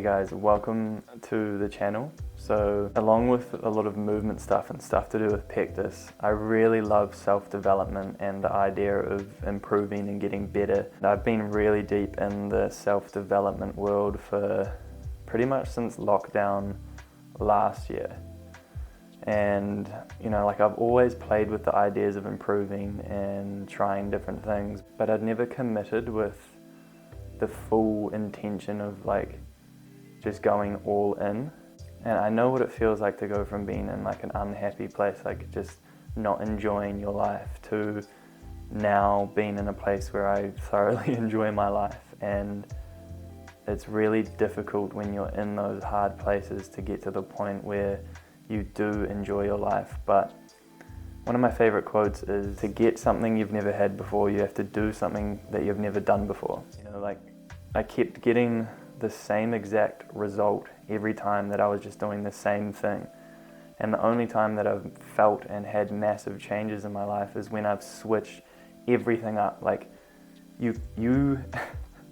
guys, welcome to the channel. So along with a lot of movement stuff and stuff to do with practice, I really love self-development and the idea of improving and getting better. I've been really deep in the self-development world for pretty much since lockdown last year. And I've always played with the ideas of improving and trying different things, but I'd never committed with the full intention of just going all in. And I know what it feels like to go from being in an unhappy place, just not enjoying your life, to now being in a place where I thoroughly enjoy my life. And it's really difficult when you're in those hard places to get to the point where you do enjoy your life. But one of my favorite quotes is, to get something you've never had before, you have to do something that you've never done before. I kept getting the same exact result every time that I was just doing the same thing. And the only time that I've felt and had massive changes in my life is when I've switched everything up.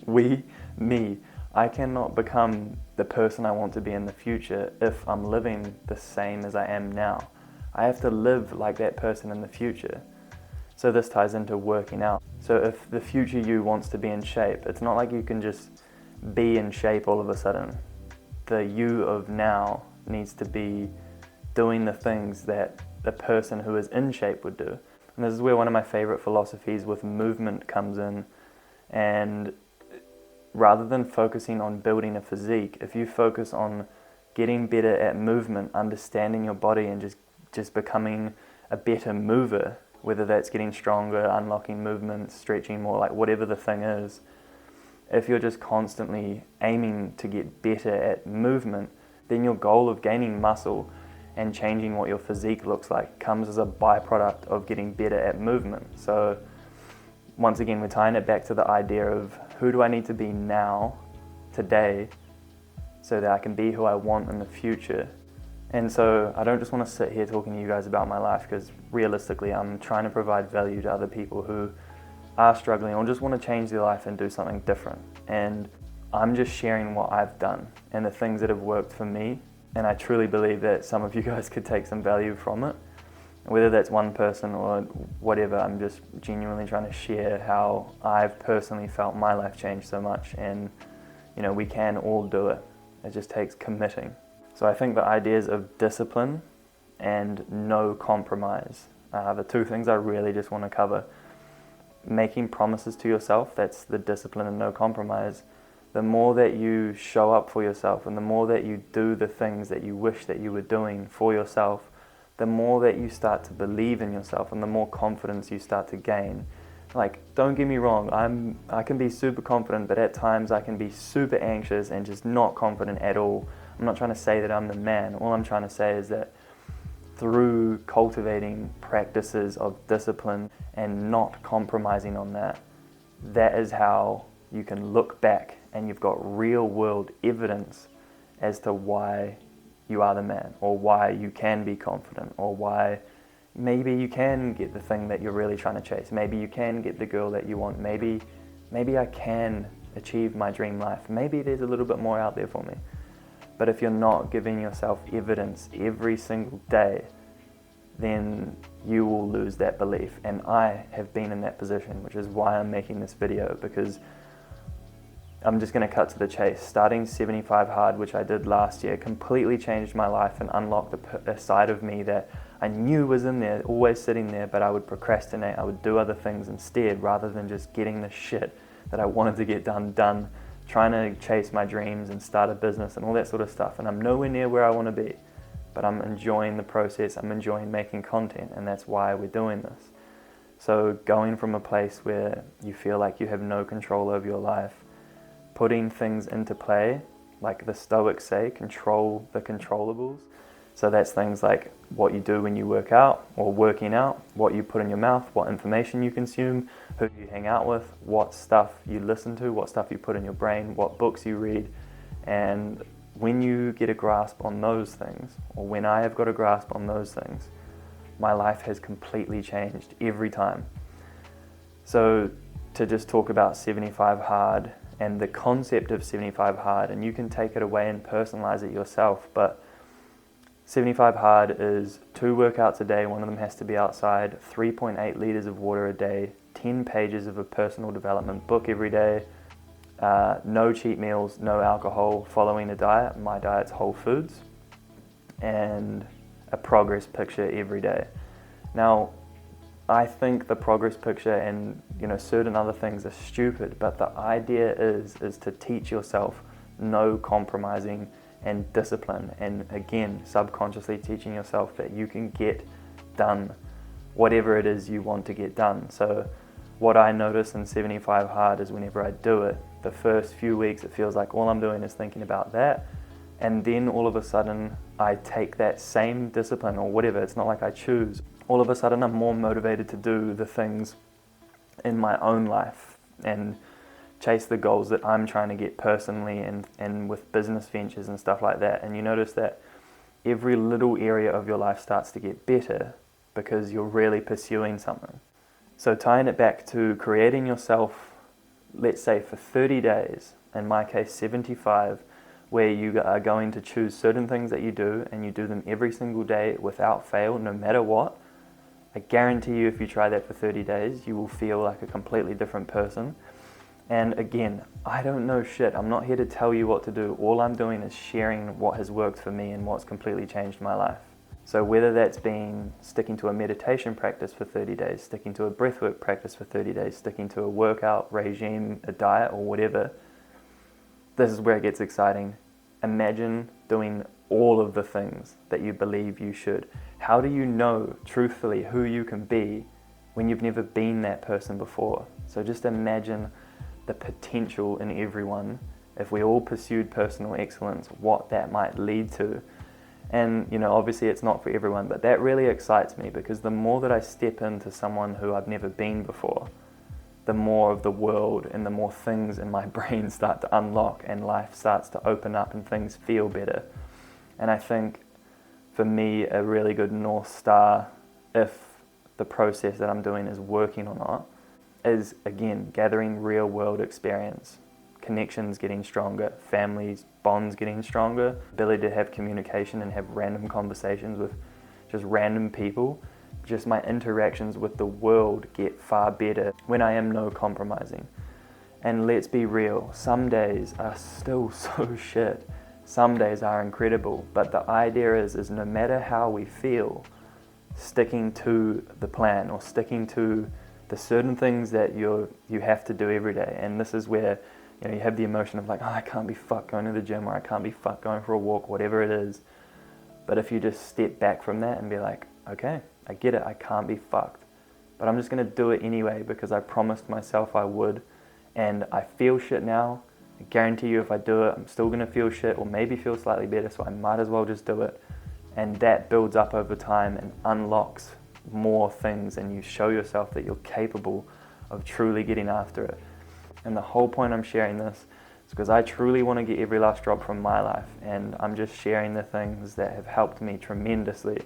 Me, I cannot become the person I want to be in the future if I'm living the same as I am now. I have to live like that person in the future. So this ties into working out. So if the future you wants to be in shape, it's not like you can just be in shape all of a sudden. The you of now needs to be doing the things that the person who is in shape would do. And this is where one of my favorite philosophies with movement comes in. And rather than focusing on building a physique, if you focus on getting better at movement, understanding your body, and just becoming a better mover, whether that's getting stronger, unlocking movements, stretching more, whatever the thing is, if you're just constantly aiming to get better at movement, then your goal of gaining muscle and changing what your physique looks like comes as a byproduct of getting better at movement. So once again, we're tying it back to the idea of, who do I need to be now, today, so that I can be who I want in the future. And so I don't just want to sit here talking to you guys about my life, because realistically I'm trying to provide value to other people who are struggling or just want to change their life and do something different. And I'm just sharing what I've done and the things that have worked for me. And I truly believe that some of you guys could take some value from it. Whether that's one person or whatever, I'm just genuinely trying to share how I've personally felt my life change so much. And we can all do it. It just takes committing. So I think the ideas of discipline and no compromise are the two things I really just want to cover. Making promises to yourself, that's the discipline and no compromise. The more that you show up for yourself and the more that you do the things that you wish that you were doing for yourself, the more that you start to believe in yourself and the more confidence you start to gain. Don't get me wrong, I can be super confident, but at times I can be super anxious and just not confident at all. I'm not trying to say that I'm the man. All I'm trying to say is that through cultivating practices of discipline and not compromising on that, that is how you can look back and you've got real world evidence as to why you are the man, or why you can be confident, or why maybe you can get the thing that you're really trying to chase. Maybe you can get the girl that you want. Maybe I can achieve my dream life. Maybe there's a little bit more out there for me. But if you're not giving yourself evidence every single day, then you will lose that belief. And I have been in that position, which is why I'm making this video, because I'm just going to cut to the chase. Starting 75 Hard, which I did last year, completely changed my life and unlocked a side of me that I knew was in there, always sitting there, but I would procrastinate. I would do other things instead, rather than just getting the shit that I wanted to get done, trying to chase my dreams and start a business and all that sort of stuff. And I'm nowhere near where I want to be, but I'm enjoying the process. I'm enjoying making content, and that's why we're doing this. So going from a place where you feel like you have no control over your life, putting things into play, like the Stoics say, control the controllables. So that's things like what you do when you work out or working out, what you put in your mouth, what information you consume, who you hang out with, what stuff you listen to, what stuff you put in your brain, what books you read. And when you get a grasp on those things, or when I have got a grasp on those things, my life has completely changed every time. So to just talk about 75 Hard and the concept of 75 hard, and you can take it away and personalize it yourself, but 75 hard is 2 workouts a day, one of them has to be outside, 3.8 liters of water a day, 10 pages of a personal development book every day, no cheat meals, no alcohol, following a diet. My diet's whole foods, and a progress picture every day. Now, I think the progress picture and certain other things are stupid, but the idea is to teach yourself no compromising and discipline, and again, subconsciously teaching yourself that you can get done whatever it is you want to get done. So what I notice in 75 hard is whenever I do it, the first few weeks it feels like all I'm doing is thinking about that, and then all of a sudden I take that same discipline or whatever, it's not like I choose, all of a sudden I'm more motivated to do the things in my own life and chase the goals that I'm trying to get personally and with business ventures and stuff like that. And you notice that every little area of your life starts to get better because you're really pursuing something. So tying it back to creating yourself, let's say for 30 days, in my case 75, where you are going to choose certain things that you do and you do them every single day without fail, no matter what. I guarantee you if you try that for 30 days, you will feel like a completely different person. And again, I don't know shit. I'm not here to tell you what to do. All I'm doing is sharing what has worked for me and what's completely changed my life. So whether that's been sticking to a meditation practice for 30 days, sticking to a breathwork practice for 30 days, sticking to a workout regime, a diet or whatever, this is where it gets exciting. Imagine doing all of the things that you believe you should. How do you know truthfully who you can be when you've never been that person before? So just imagine the potential in everyone if we all pursued personal excellence, what that might lead to. And obviously it's not for everyone, but that really excites me because the more that I step into someone who I've never been before, the more of the world and the more things in my brain start to unlock and life starts to open up and things feel better. And I think for me, a really good North Star, if the process that I'm doing is working or not, is again, gathering real world experience, connections getting stronger, families, bonds getting stronger, ability to have communication and have random conversations with just random people. Just my interactions with the world get far better when I am no compromising. And let's be real, some days are still so shit. Some days are incredible, but the idea is no matter how we feel, sticking to the plan or sticking to the certain things that you have to do every day. And this is where you have the emotion of like, oh, I can't be fucked going to the gym, or I can't be fucked going for a walk, whatever it is. But if you just step back from that and be like, okay, I get it, I can't be fucked, but I'm just going to do it anyway because I promised myself I would, and I feel shit now. I guarantee you if I do it, I'm still going to feel shit or maybe feel slightly better, so I might as well just do it. And that builds up over time and unlocks more things, and you show yourself that you're capable of truly getting after it. And the whole point I'm sharing this is because I truly want to get every last drop from my life, and I'm just sharing the things that have helped me tremendously.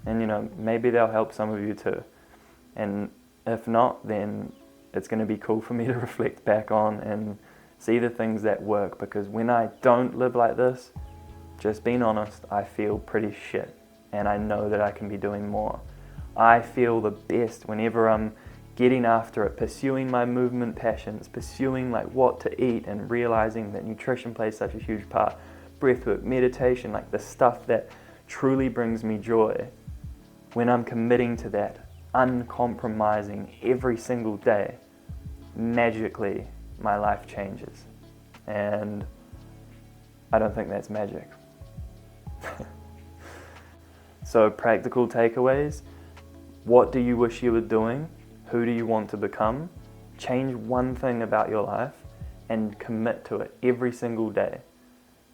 And maybe they'll help some of you too. And if not, then it's going to be cool for me to reflect back on and see the things that work, because when I don't live like this, just being honest, I feel pretty shit, and I know that I can be doing more. I feel the best whenever I'm getting after it, pursuing my movement passions, pursuing like what to eat and realizing that nutrition plays such a huge part, breathwork, meditation, like the stuff that truly brings me joy. When I'm committing to that, uncompromising every single day, magically my life changes. And I don't think that's magic. So practical takeaways: what do you wish you were doing? Who do you want to become? Change one thing about your life and commit to it every single day.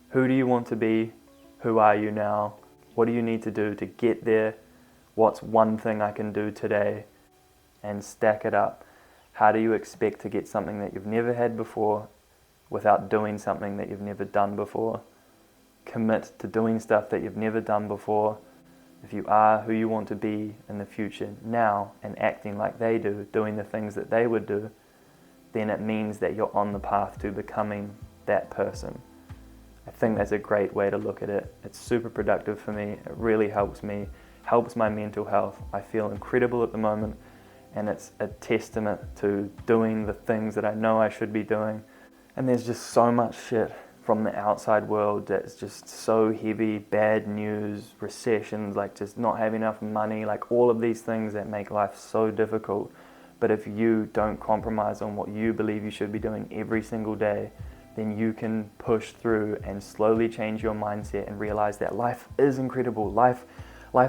Who do you want to be? Who are you now? What do you need to do to get there? What's one thing I can do today? And stack it up. How do you expect to get something that you've never had before without doing something that you've never done before? Commit to doing stuff that you've never done before. If you are who you want to be in the future now and acting like they do, doing the things that they would do, then it means that you're on the path to becoming that person. I think that's a great way to look at it. It's super productive for me. It really helps me, helps my mental health. I feel incredible at the moment, and it's a testament to doing the things that I know I should be doing. And there's just so much shit from the outside world that's just so heavy, bad news, recessions, like just not having enough money, like all of these things that make life so difficult. But if you don't compromise on what you believe you should be doing every single day, then you can push through and slowly change your mindset and realize that life is incredible. Life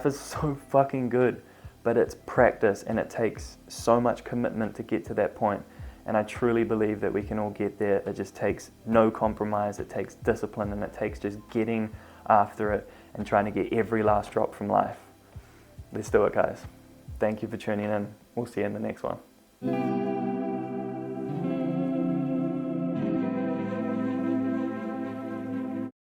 is so fucking good, but it's practice and it takes so much commitment to get to that point. And I truly believe that we can all get there. It just takes no compromise, it takes discipline, and it takes just getting after it and trying to get every last drop from life. Let's do it, guys. Thank you for tuning in. We'll see you in the next one.